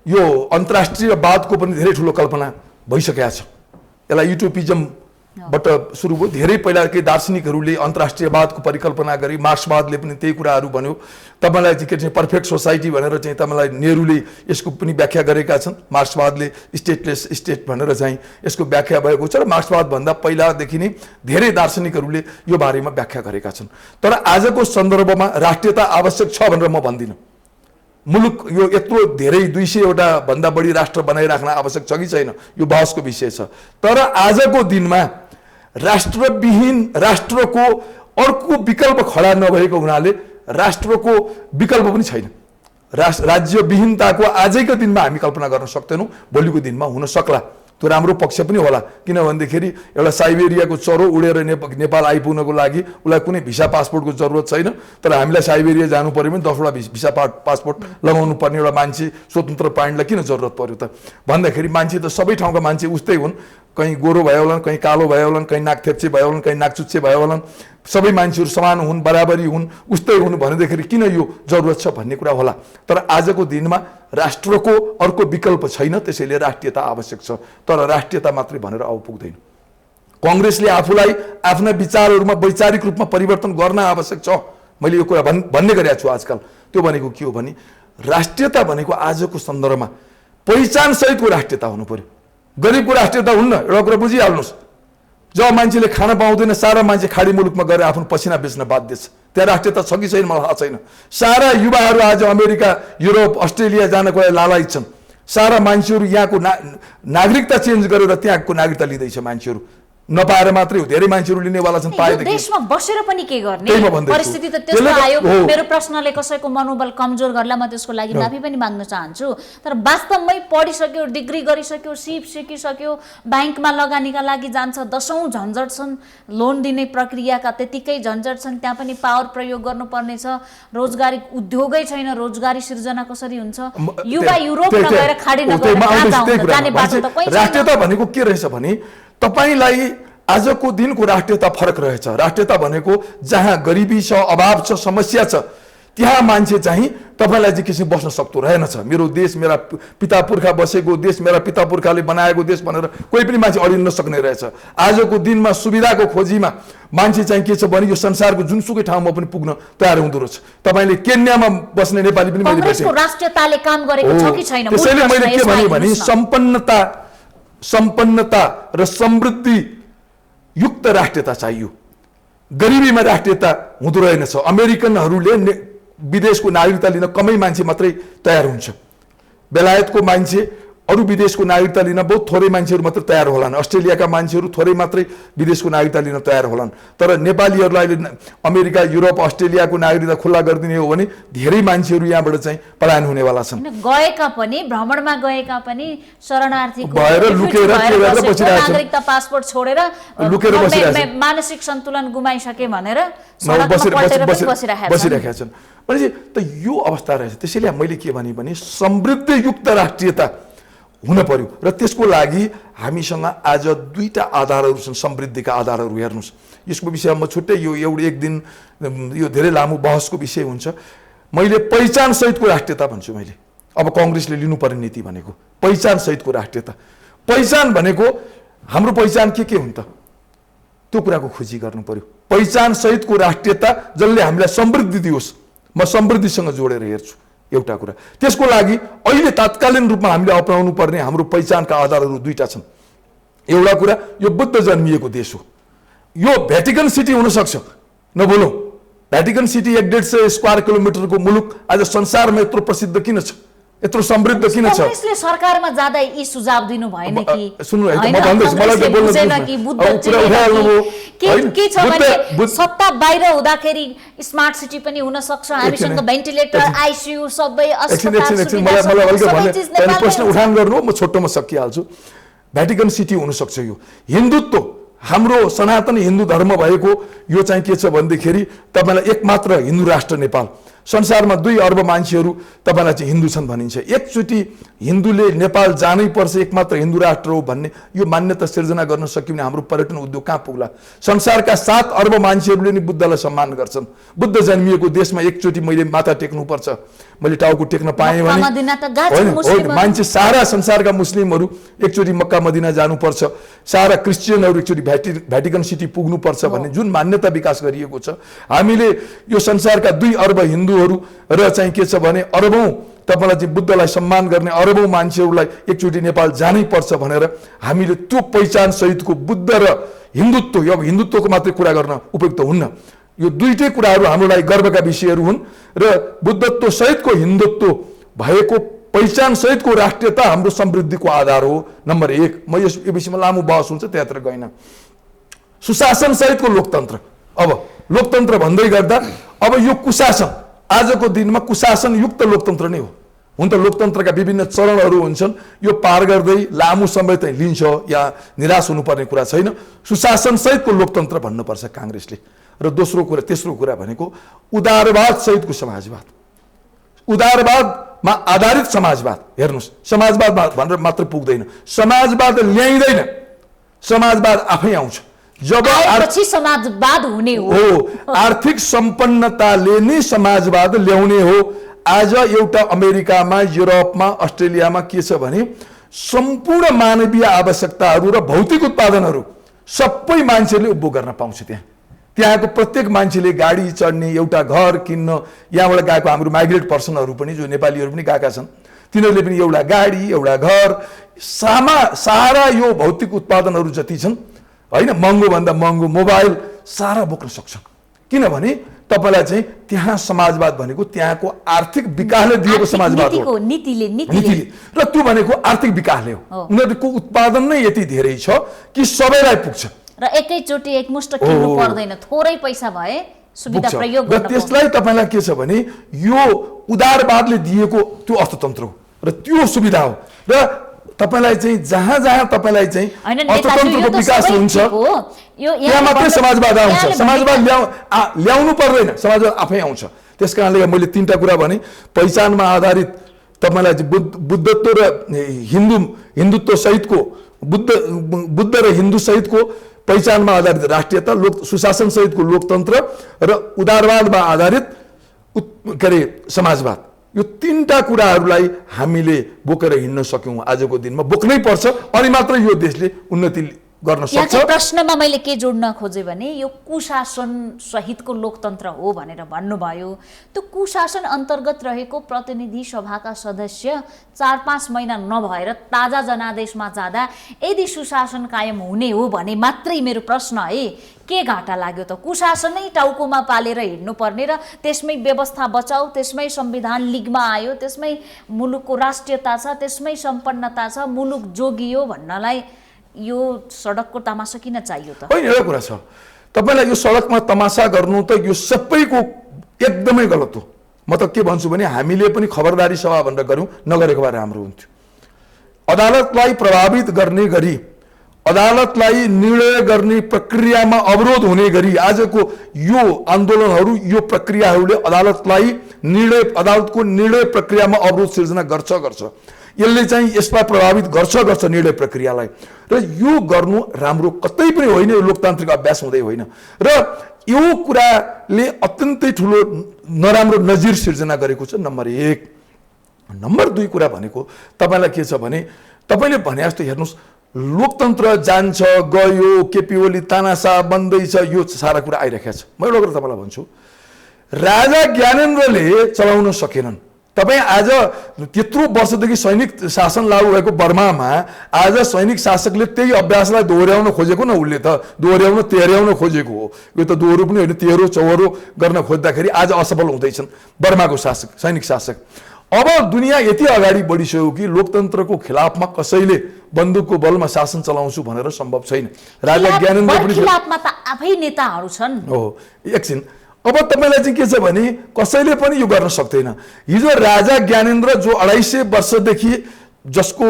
यो अन्तर्राष्ट्रियवादको पनि धेरै ठुलो कल्पना भइसकेको छ। यसलाई युटोपिजमबाट सुरु भयो। धेरै पहिलाकै दार्शनिकहरूले अन्तर्राष्ट्रियवादको परिकल्पना गरी, मार्क्सवादले पनि त्यही कुराहरू भन्यो। तपाईँलाई चाहिँ के चाहिँ पर्फेक्ट सोसाइटी भनेर चाहिँ तपाईँलाई नेहरूले यसको पनि व्याख्या गरेका छन्। मार्क्सवादले स्टेटलेस स्टेट भनेर चाहिँ यसको व्याख्या भएको छ र मार्क्सवादभन्दा पहिलादेखि नै धेरै दार्शनिकहरूले यो बारेमा व्याख्या गरेका छन्। तर आजको सन्दर्भमा राष्ट्रियता आवश्यक छ भनेर म भन्दिनँ। मुलुक यो यत्रो धेरै 200 भन्दा बढी राष्ट्र बनाइराख्न आवश्यक छ कि छैन, यो बहसको विषय छ। तर आजको दिनमा राष्ट्रविहीन राष्ट्रको अर्को विकल्प खडा नभएको हुनाले राष्ट्रको विकल्प पनि छैन। राज्यविहीनताको आजैको दिनमा हामी कल्पना गर्न सक्दैनौँ, भोलिको दिनमा हुन सक्ला त्यो राम्रो पक्ष पनि होला, किनभनेदेखि एउटा साइबेरियाको चरो उडेर नेपाल आइपुग्नको लागि उसलाई कुनै भिसा पासपोर्टको जरुरत छैन, तर हामीलाई साइबेरिया जानु पर्यो भने 10 वटा भिसा पासपोर्ट लगाउनु पर्ने एउटा मान्छे स्वतन्त्र प्राणीलाई किन जरुरत पर्यो त भन्दाखेरि मान्छे त सबै ठाउँका मान्छे उस्तै हुन्, कहीँ गोरो भयो होलान्, कहीँ कालो भयो होलान्, कहीँ नाक थेप्चे भयो होलान्, कहीँ नाक चुच्चे भयो होलान्, सबै मान्छेहरू समान हुन्, बराबरी हुन्, उस्तै हुन् भनेदेखि किन यो जरुरत छ भन्ने कुरा होला। तर आजको दिनमा राष्ट्रको अर्को विकल्प छैन, त्यसैले राष्ट्रियता आवश्यक छ, तर राष्ट्रियता मात्रै भनेर अब पुग्दैन। कांग्रेसले आफूलाई आफ्ना विचारहरूमा वैचारिक रूपमा परिवर्तन गर्न आवश्यक छ, मैले यो कुरा भन्ने गरेको छु आजकल। त्यो भनेको के हो भने राष्ट्रियता भनेको आजको सन्दर्भमा पहिचान सहितको राष्ट्रियता हुनु पर्यो। गरिबको राष्ट्रियता हुन्न, एउटा कुरा बुझिहाल्नुहोस्, जब मान्छेले खान पाउँदैन सारा मान्छे खाडी मुलुकमा गएर आफ्नो पसिना बेच्न बाध्य छ, त्यहाँ राष्ट्रियता छ कि छैन मलाई थाहा छैन। सारा युवाहरू आज अमेरिका, युरोप, अस्ट्रेलिया जानको लागि लालायित छन्। सारा मान्छेहरू यहाँको नागरिकता चेन्ज गरेर त्यहाँको नागरिकता लिँदैछ मान्छेहरू, नपाएर मात्रै हो, धेरै मान्छेहरू लिनेवाला छन्। देशमा बसेर पनि के गर्ने परिस्थिति त त्यस्तो आयो। मेरो प्रश्नले कसैको मनोबल कमजोर गर्ला, म त्यसको लागि माफी पनि माग्न चाहन्छु, तर वास्तवमै पढिसक्यो, डिग्री गरिसक्यो, सिप सिकिसक्यो, ब्याङ्कमा लगानीका लागि जान्छ, दशौं झन्झट छन्, लोन दिने प्रक्रियाका त्यतिकै झन्झट छन्, त्यहाँ पनि पावर प्रयोग गर्नुपर्ने छ, रोजगारी उद्योगै छैन, रोजगारी सिर्जना कसरी हुन्छ? युवा युरोपमा गएर खाडी नगएर जाने बाटो त कहीँ छैन। राष्ट्रियता भनेको के रहेछ भने तपाईलाई आजको दिनको राष्ट्रियता फरक रहेछ। राष्ट्रियता भनेको जहाँ गरिबी छ, अभाव छ, समस्या छ, त्यहाँ मान्छे चाहिँ तपाईलाई चाहिँ किसिम बस्न सक्दो रहेनछ। मेरो देश मेरा पिता पुर्खा बसेको देश, मेरा पिता पुर्खाले बनाएको देश भनेर कोही पनि मान्छे अडिन नसक्ने रहेछ। आजको दिनमा सुविधाको खोजीमा मान्छे चाहिँ के छ भने यो संसारको जुनसुकै ठाउँमा पनि पुग्न तयार हुँदो रहेछ। तपाईले केन्यामा बस्ने नेपाली पनि मैले भेटेँ। राष्ट्रियताले काम गरेको छ कि छैन? त्यसैले मैले के भने सम्पन्नता र समृद्धि युक्त राष्ट्रियता चाहियो। गरिबीमा राष्ट्रियता हुँदो रहेनछ। अमेरिकनहरूले विदेशको नागरिकता लिन कमै मान्छे मात्रै तयार हुन्छ, बेलायतको मान्छे अरू विदेशको नागरिकता लिन बहुत थोरै मान्छेहरू मात्रै तयार होलान्, अस्ट्रेलियाका मान्छेहरू थोरै मात्रै विदेशको नागरिकता लिन तयार होलान्। तर नेपालीहरूलाई अमेरिका, युरोप, अस्ट्रेलियाको नागरिकता खुल्ला गरिदिने हो भने धेरै मान्छेहरू यहाँबाट चाहिँ पलायन हुनेवाला छन्। गएका पनि, भ्रमणमा गएका पनि शरणार्थीको भएर लुकेर नागरिकता पासपोर्ट छोडेर लुकेर मानसिक सन्तुलन गुमाइसके भनेर बसिरहेका छन्। भनेपछि त यो अवस्था रहेछ। त्यसैले मैले के भने समृद्धियुक्त राष्ट्रियता हुन पर्यो र त्यसको लागि हामीसँग आज दुईटा आधारहरू छन्, समृद्धिका आधारहरू। हेर्नुहोस्, यसको विषयमा म छुट्टै यो एक दिन यो धेरै लामो बहसको विषय हुन्छ। मैले पहिचान सहितको राष्ट्रियता भन्छु। मैले अब कांग्रेसले लिनुपर्ने नीति भनेको पहिचान सहितको राष्ट्रियता। पहिचान भनेको हाम्रो पहिचान के हुन् त, त्यो कुराको खोजी गर्नु पर्यो। पहिचान सहितको राष्ट्रियता जसले हामीलाई समृद्धि दियोस्, म समृद्धिसँग जोडेर हेर्छु। एउटा कुरा, त्यसको लागि अहिले तात्कालीन रूपमा हामीले अपनाउनु पर्ने हाम्रो पहिचानका आधारहरू दुईटा छन्। एउटा कुरा, यो बुद्ध जन्मिएको देश हो। यो भ्याटिकन सिटी हुन सक्छ, नभुलौँ। भ्याटिकन सिटी 150 स्क्वायर किलोमिटरको मुलुक आज संसारमा यत्रो प्रसिद्ध किन छ, यत्रो समृद्ध किन छ? कांग्रेसले सरकारमा जाँदा यी सुझाव दिनु भएन कि? सुन्नु है, म भन्दैछु, मलाई त बोल्न के छ भने सत्ता बाहिर हुँदाखेरि स्मार्ट सिटी पनि हुन सक्छ, हामीसँग भेन्टिलेटर, आइसियु सबै प्रश्न उठान गर्नु, म छोटोमा सकिहाल्छु। भ्याटिकन सिटी हुन सक्छ। यो हिन्दुत्व, हाम्रो सनातन हिन्दू धर्म भएको यो चाहिँ के छ भन्दाखेरि तपाईलाई एकमात्र हिन्दू राष्ट्र नेपाल। संसारमा 2 अर्ब मान्छेहरू तपाईलाई चाहिँ हिन्दू छन् भनिन्छ। एकचोटि हिन्दूले नेपाल जानै पर्छ, एकमात्र हिन्दू राष्ट्र हो भन्ने यो मान्यता सिर्जना गर्न सक्यो भने हाम्रो पर्यटन उद्योग कहाँ पुग्ला? संसारका 7 अर्ब मान्छेहरूले नि बुद्धलाई सम्मान गर्छन्। बुद्ध जन्मिएको देशमा एकचोटि मैले माथा टेक्नुपर्छ। मैले टाउको टेक्न पाएँ भने मान्छे सारा संसारका मुस्लिमहरू एकचोटि मक्का मदिना जानुपर्छ, सारा क्रिस्चियनहरू एकचोटि भ्याटिकन सिटी पुग्नुपर्छ भन्ने जुन मान्यता विकास गरिएको छ। हामीले यो संसारका 2 अर्ब हिन्दूहरू र चाहिँ के छ भने अरबौं तपाईलाई चाहिँ बुद्धलाई सम्मान गर्ने अरबौं मान्छेहरूलाई एकचोटि नेपाल जानै पर्छ भनेर हामीले त्यो पहिचान सहितको बुद्ध र हिन्दुत्व, यो हिन्दुत्वको मात्रै कुरा गर्न उपयुक्त हुन्न। यो दुईटै कुराहरू हाम्रो लागि गर्वका विषयहरू हुन् र बुद्धत्व सहितको हिन्दुत्व भएको पहिचान सहितको राष्ट्रियता हाम्रो समृद्धिको आधार हो। नम्बर 1, म यो विषयमा लामो बहस हुन्छ, त्यहाँतिर गइन। सुशासन सहितको लोकतन्त्र। अब लोकतन्त्र भन्दै गर्दा अब यो कुशासन, आजको दिनमा कुशासन युक्त लोकतन्त्र नै हो। हुन त लोकतन्त्रका विभिन्न चरणहरू हुन्छन्, यो पार गर्दै लामो समय चाहिँ लिन्छ, या निराश हुनुपर्ने कुरा छैन। सुशासन सहितको लोकतन्त्र भन्नुपर्छ काङ्ग्रेसले। र दोस्रो कुरा, तेस्रो कुरा भनेको उदारवाद सहितको समाजवाद, उदारवादमा आधारित समाजवाद। हेर्नुहोस्, समाजवाद भनेर मात्र पुग्दैन, समाजवाद ल्याइँदैन, समाजवाद आफै आउँछ। जब समाजवाद हुने हो, आर्थिक सम्पन्नताले नै समाजवाद ल्याउने हो। आज एउटा अमेरिकामा, युरोपमा, अस्ट्रेलियामा के छ भने सम्पूर्ण मानवीय आवश्यकताहरू र भौतिक उत्पादनहरू सबै मान्छेले उपभोग गर्न पाउँछ। त्यहाँको प्रत्येक मान्छेले गाडी चढ्ने, एउटा घर किन्न, यहाँबाट गएको हाम्रो माइग्रेट पर्सनहरू पनि, जो नेपालीहरू पनि गएका छन्, तिनीहरूले पनि एउटा गाडी, एउटा घर, सारा यो भौतिक उत्पादनहरू जति छन् होइन, महँगो भन्दा महँगो मोबाइल सारा बोक्न सक्छन्। किनभने तपाईलाई चाहिँ त्यहाँ समाजवाद भनेको त्यहाँको आर्थिक विकासले दिएको समाजवाद हो, नीतिले, र त्यो भनेको आर्थिक विकासले हो। उनीहरूको उत्पादन नै यति धेरै छ कि सबैलाई पुग्छ र एकैचोटि एकमुष्ट किन्नु पर्दैन, थोरै पैसा भए सुविधा प्रयोग गर्न पर्छ। त्यसलाई तपाईलाई के छ भने यो उदारवादले दिएको त्यो अर्थतन्त्र हो र त्यो सुविधा हो। र तपाईलाई चाहिँ जहाँ जहाँ तपाईलाई चाहिँ अर्थतन्त्रको विकास हुन्छ यहाँ मात्रै समाजवाद आउँछ। समाजवाद ल्याउनु पर्दैन, समाजवाद आफै आउँछ। त्यस कारणले मैले तीनटा कुरा भने, पहिचानमा आधारित तपाईलाई बुद्धत्व र हिन्दुत्व सहितको, बुद्ध र हिन्दू सहितको पहिचानमा आधारित राष्ट्रियता, सुशासन सहितको लोकतन्त्र र उदारवादमा आधारित के अरे समाजवाद, यो तीनटा कुराहरूलाई हामीले बोकेर हिँड्न सक्यौँ आजको दिनमा, बोक्नै पर्छ, अनि मात्र यो देशले उन्नति गर्न सक्छ। प्रश्नमा मैले के जोड्न खोजेँ भने यो कुशासन सहितको लोकतन्त्र हो भनेर भन्नुभयो। त्यो कुशासन अन्तर्गत रहेको प्रतिनिधि सभाका सदस्य 4-5 महिना नभएर ताजा जनादेशमा जाँदा यदि सुशासन कायम हुने हो भने मात्रै मेरो प्रश्न है, के घाटा लाग्यो त? कुशासनै टाउकोमा पालेर हिँड्नुपर्ने र त्यसमै व्यवस्था बचाऊ, त्यसमै संविधान लिगमा आयो, त्यसमै मुलुकको राष्ट्रियता छ, त्यसमै सम्पन्नता छ, मुलुक जोगियो भन्नलाई यो सडकको तमासा किन चाहियो त? होइन, एउटा कुरा छ, तपाईलाई यो सडकमा तमासा गर्नु त यो सबैको एकदमै गलत हो। म त के भन्छु भने हामीले पनि खबरदारी सभा भनेर गऱ्यौँ, नगरेको भए राम्रो हुन्थ्यो। अदालतलाई प्रभावित गर्ने गरी, अदालतलाई निर्णय गर्ने प्रक्रियामा अवरोध हुने गरी आजको यो आन्दोलनहरू, यो प्रक्रियाहरूले अदालतको निर्णय प्रक्रियामा अवरोध सिर्जना गर्छ। यसले चाहिँ यसलाई प्रभावित गर्छ निर्णय प्रक्रियालाई, र यो गर्नु राम्रो कतै पनि होइन, यो लोकतान्त्रिक अभ्यास हुँदै होइन। र यो कुराले अत्यन्तै ठुलो नराम्रो नजिर सिर्जना गरेको छ, नम्बर 1। नम्बर 2 कुरा भनेको तपाईलाई के छ भने, तपाईले भने जस्तो हेर्नुहोस्, लोकतन्त्र जान्छ गयो, केपी ओली तानासा बन्दैछ, यो सारा कुरा आइरहेको छ। म एउटा कुरा तपाईँलाई भन्छु, राजा ज्ञानेन्द्रले चलाउन सकेनन्। तपाईँ आज त्यत्रो वर्षदेखि सैनिक शासन लागू भएको बर्मामा आज सैनिक शासकले त्यही अभ्यासलाई दोहोऱ्याउन खोजेको न, उसले त तेह्र्याउन खोजेको हो। यो त दोहोरो पनि होइन, तेह्रो चौहोरो गर्न खोज्दाखेरि आज असफल हुँदैछन् बर्माको सैनिक शासक। अब दुनियाँ यति अगाडि बढिसक्यो कि लोकतन्त्रको खिलाफमा कसैले बन्दुकको बलमा शासन चलाउँछु भनेर सम्भव छैन। राजा ज्ञानेन्द्र पनि खिलाफमा त आफै नेताहरू छन्। हो, एकछिन, अब तपाईलाई चाहिँ के छ भने कसैले पनि यो गर्न सक्दैन। हिजो राजा ज्ञानेन्द्र जो 250 वर्षदेखि जसको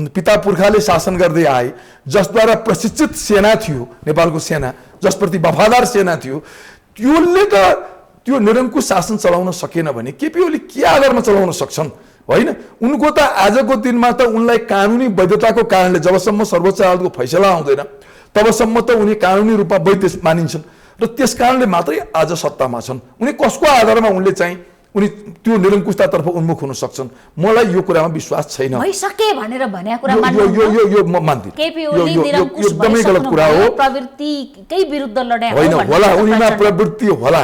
पिता पुर्खाले शासन गर्दै आए, जसद्वारा प्रशिक्षित सेना थियो, नेपालको सेना, जसप्रति वफादार सेना थियो, त्यसले त त्यो निरङ्कुश शासन चलाउन सकेन भने केपी ओली के आधारमा चलाउन सक्छन्? होइन, उनको त आजको दिनमा त उनलाई कानुनी वैधताको कारणले जबसम्म सर्वोच्च अदालतको फैसला आउँदैन तबसम्म त उनी कानुनी रूपमा वैध मानिन्छन्, र त्यस कारणले मात्रै आज सत्तामा छन्। उनी कसको आधारमा उनले चाहिँ उनी त्यो निरङ्कुशतातर्फ उन्मुख हुन सक्छन्? मलाई यो कुरामा विश्वास छैन। भइसके भनेर भनेको कुरा यो म मान्दिनँ। केपी ओली निरङ्कुश एकदमै गलत कुरा हो। प्रवृत्तिकै विरुद्ध लड्या हो होइन, होला, उनीमा प्रवृत्ति होला,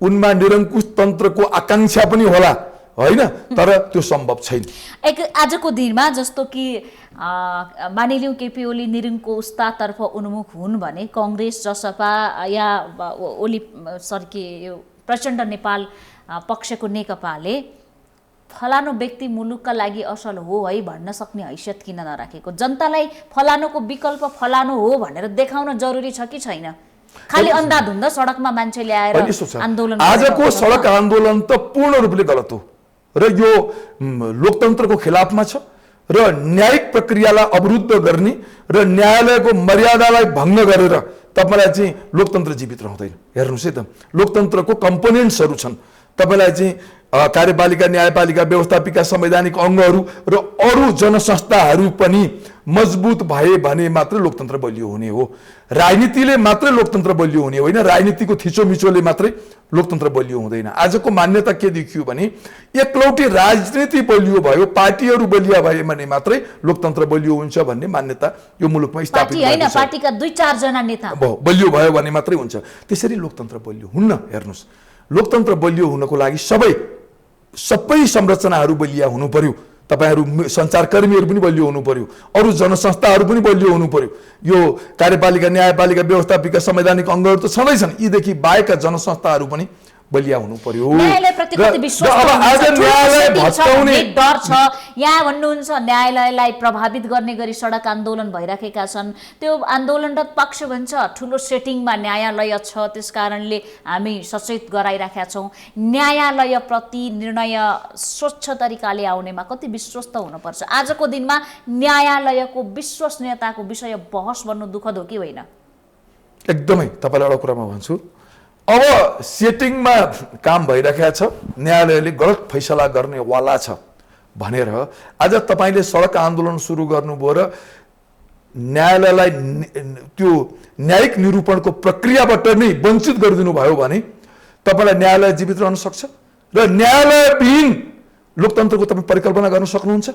उनमा निरङ्कुश तन्त्रको आकांक्षा पनि होला, होइन, तर त्यो सम्भव छैन। आजको दिनमा जस्तो कि मानिलिउँ केपी ओली निरङ्कुशतातर्फ उन्मुख हुन् भने काङ्ग्रेस, जसपा या यो प्रचण्ड नेपाल पक्षको नेकपाले फलानु व्यक्ति मुलुकका लागि असल हो है भन्न सक्ने हैसियत किन नराखेको? जनतालाई फलानुको विकल्प फलानु हो भनेर देखाउन जरुरी छ कि छैन? खालि अन्धाधुन्ध सडकमा मान्छे ल्याएर आन्दोलन, आजको सडक आन्दोलन त पूर्ण रूपले गलत हो। र यो लोकतन्त्रको खिलाफमा छ र न्यायिक प्रक्रियालाई अवरुद्ध गर्ने र न्यायालयको मर्यादालाई भङ्ग गरेर तपाईलाई चाहिँ लोकतन्त्र जीवित रहँदैन। हेर्नुस् है त, लोकतन्त्रको कम्पोनेन्ट्सहरू छन्। तपाईलाई चाहिँ कार्यपालिका, न्यायपालिका, व्यवस्थापिका, संवैधानिक अङ्गहरू र अरू जनसंस्थाहरू पनि मजबुत भए भने मात्रै लोकतन्त्र बलियो हुने हो। राजनीतिले मात्रै लोकतन्त्र बलियो हुने होइन, राजनीतिको थिचोमिचोले मात्रै लोकतन्त्र बलियो हुँदैन। आजको मान्यता के देखियो भने एकलौटी राजनीति बलियो भयो, पार्टीहरू बलिया भए भने मात्रै लोकतन्त्र बलियो हुन्छ भन्ने मान्यता यो मुलुकमा स्थापित भएको छ। पार्टीका 2-4 जना नेता बलियो भयो भने मात्रै हुन्छ, त्यसरी लोकतन्त्र बलियो हुन्न। हेर्नुस्, लोकतन्त्र बलियो हुनको लागि सबै संरचनाहरू बलिया हुनु पर्यो। तपाईहरू सञ्चारकर्मीहरू पनि बलियो हुनु पर्यो, अरू जनसंस्थाहरू पनि बलियो हुनु पर्यो। यो कार्यपालिका, न्यायपालिका, व्यवस्थापिका, संवैधानिक अङ्गहरू त छँदैछन्, यीदेखि बाहेकका जनसंस्थाहरू पनि बलिया हुनु पर्यो। अब आज न्यायालय भत्काउने डर छ। यहाँ भन्नुहुन्छ न्यायालयलाई प्रभावित गर्ने गरी सडक आन्दोलन भइराखेका छन्, त्यो आन्दोलनरत पक्ष भन्छ ठुलो सेटिङमा न्यायालय छ, त्यसकारणले हामी सचेत गराइराखेका छौँ। न्यायालय प्रति निर्णय स्वच्छ तरिकाले आउनेमा कति विश्वस्त हुनुपर्छ? आजको दिनमा न्यायालयको विश्वसनीयताको विषय बहस बन्नु दुःखद हो कि होइन? एकदमै तपाईँलाई एउटा कुरामा भन्छु, अब सेटिङमा काम भइराखेको छ, न्यायालयले गलत फैसला गर्नेवाला छ भनेर आज तपाईँले सडक आन्दोलन सुरु गर्नुभयो र न्यायालयलाई त्यो न्यायिक निरूपणको प्रक्रियाबाट नै वञ्चित गरिदिनु भयो भने तपाईँलाई न्यायालय जीवित रहन सक्छ र न्यायालयविहीन लोकतन्त्रको तपाईँ परिकल्पना गर्न सक्नुहुन्छ?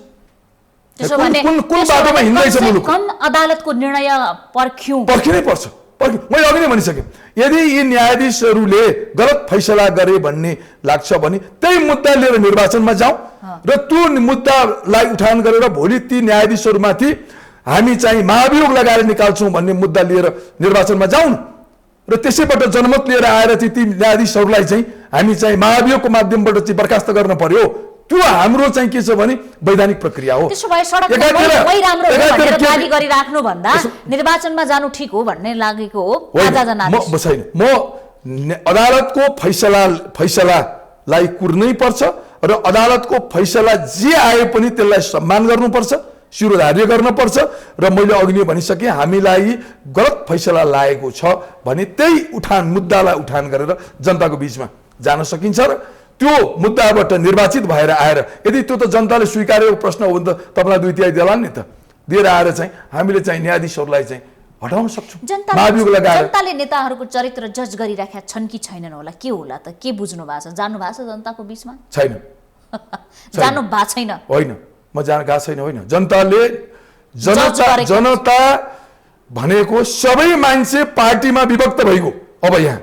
कुन बाटोमा हिँड्दैछ मुलुक? अदालतको निर्णय पर्खिनै पर्छ। मैले अघि नै भनिसकेँ, यदि यी न्यायाधीशहरूले गलत फैसला गरे भन्ने लाग्छ भने त्यही मुद्दा लिएर निर्वाचनमा जाउँ र त्यो मुद्दालाई उठान गरेर भोलि ती न्यायाधीशहरूमाथि हामी चाहिँ महाभियोग लगाएर निकाल्छौँ भन्ने मुद्दा लिएर निर्वाचनमा जाउँ र त्यसैबाट जनमत लिएर आएर चाहिँ ती न्यायाधीशहरूलाई चाहिँ हामी चाहिँ महाभियोगको माध्यमबाट चाहिँ बर्खास्त गर्न पर्यो। त्यो हाम्रो चाहिँ के छ भने वैधानिक प्रक्रिया हो। त्यसो भए सडकमै राम्रो हो भनेर दाबी गरिराख्नु भन्दा निर्वाचनमा जानु ठिक हो भन्ने लागेको हो आधा जनादेश? छैन, म अदालतको फैसलालाई कुर्नै पर्छ र अदालतको फैसला जे आए पनि त्यसलाई सम्मान गर्नुपर्छ, शिरोधार्य गर्नुपर्छ र मैले अघि नै भनिसकेँ, हामीलाई गलत फैसला लागेको छ भने त्यही मुद्दालाई उठान गरेर जनताको बीचमा जान सकिन्छ र त्यो मुद्दाबाट निर्वाचित भएर आएर यदि त्यो त जनताले स्वीकारेको प्रश्न हो भने त तपाईँलाई 2/3 देला नि त, दिएर आएर चाहिँ हामीले चाहिँ न्यायाधीशहरूलाई चाहिँ हटाउन सक्छौँ। जनताले नेताहरूको चरित्र जज गरिराखेका छन् कि छैनन् होला? के होला त? के बुझ्नु भएको छ? जानु भएको छ जनताको बीचमा? छैन, जानु भएको छैन? होइन, म जान गएको छैन। होइन, जनता भनेको सबै मान्छे पार्टीमा विभक्त भइगयो। अब यहाँ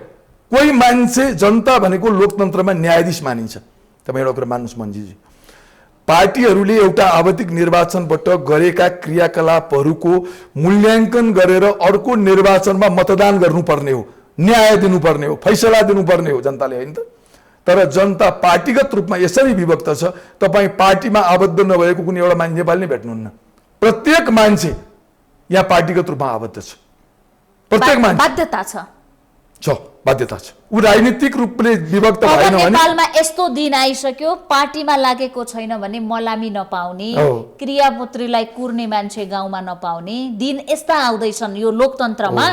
कोही मान्छे, जनता भनेको लोकतन्त्रमा न्यायाधीश मानिन्छ। तपाईँ एउटा कुरा मान्नुहोस् मन्जीजी, पार्टीहरूले एउटा आवधिक निर्वाचनबाट गरेका क्रियाकलापहरूको मूल्याङ्कन गरेर अर्को निर्वाचनमा मतदान गर्नुपर्ने हो, न्याय दिनुपर्ने हो, फैसला दिनुपर्ने हो जनताले, होइन त? तर जनता पार्टीगत रूपमा यसरी विभक्त छ, तपाईँ पार्टीमा आबद्ध नभएको कुनै एउटा मान्छे नेपाली नै भेट्नुहुन्न। प्रत्येक मान्छे यहाँ पार्टीगत रूपमा आबद्ध छ, प्रत्येक मान्छे बाध्यता छ। ऊ राजनीतिक रूपले विभक्त भएन भने नेपालमा यस्तो दिन आइसक्यो, पार्टीमा लागेको छैन भने मलामी नपाउने, क्रियापुत्रीलाई कुर्ने मान्छे गाउँमा नपाउने दिन यस्ता आउँदैछन् यो लोकतन्त्रमा।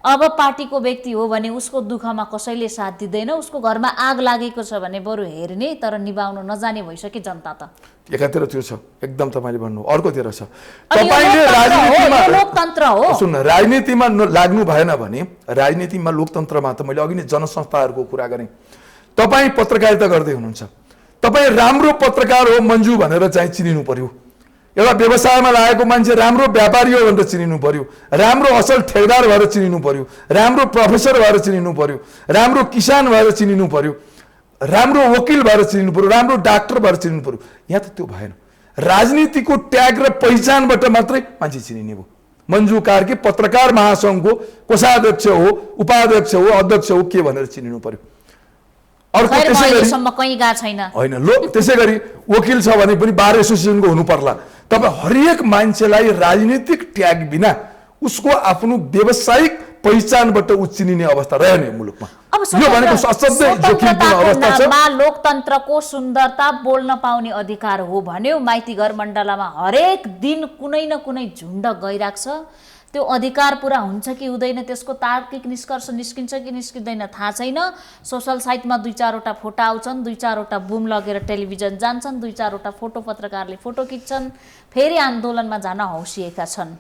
अब पार्टीको व्यक्ति हो भने उसको दुःखमा कसैले साथ दिँदैन, उसको घरमा आग लागेको छ भने बरु हेर्ने तर निभाउन नजाने भइसक्यो जनता त। एकातिर त्यो छ, एकदम तपाईँले भन्नु, अर्कोतिर छ तपाईँले राजनीतिमा लोकतन्त्र हो। सुन्न, राजनीतिमा लाग्नु भएन भने राजनीतिमा लोकतन्त्रमा त मैले अघि नै जनसंस्थाहरूको कुरा गरेँ। तपाईँ पत्रकारिता गर्दै हुनुहुन्छ, तपाईँ राम्रो पत्रकार हो मन्जु भनेर चाहिँ चिनिनु पर्यो, एउटा व्यवसायमा लागेको मान्छे राम्रो व्यापारी हो भनेर चिनिनु पर्यो, राम्रो असल ठेकेदार भएर चिनिनु पर्यो, राम्रो प्रोफेसर भएर चिनिनु पर्यो, राम्रो किसान भएर चिनिनु पर्यो, राम्रो वकिल भएर चिनिनु पर्यो, राम्रो डाक्टर भएर चिनिनु पर्यो। यहाँ त त्यो भएन। राजनीतिको ट्याग र पहिचानबाट मात्रै मान्छे चिनिने भयो। मन्जु कार्की पत्रकार महासङ्घको कोषाध्यक्ष हो, उपाध्यक्ष हो, अध्यक्ष हो, के भनेर चिनिनु पर्यो। अर्को होइन, त्यसै गरी वकिल छ भने पनि बार एसोसिएसनको हुनु पर्ला। तपाईँ हरेक मान्छेलाई राजनीतिक ट्याग बिना उसको आफ्नो व्यावसायिक पहिचानबाट चिनिने अवस्था रह्यो नि मुलुकमा। अब यो भनेको असाध्यै जोखिमपूर्ण अवस्था छ। लोकतन्त्रको सुन्दरता बोल्न पाउने अधिकार हो भन्यो। माइती घर मण्डलामा हरेक दिन कुनै न कुनै झुण्ड गइरहेको छ। त्यो अधिकार पुरा हुन्छ कि हुँदैन, त्यसको तार्किक निष्कर्ष निस्किन्छ कि निस्किँदैन थाहा छैन। सोसल साइटमा 2-4वटा फोटो आउँछन्, 2-4वटा बुम लगेर टेलिभिजन जान्छन्, 2-4वटा फोटो पत्रकारले फोटो खिच्छन्, फेरि आन्दोलनमा जान हौसिएका छन्।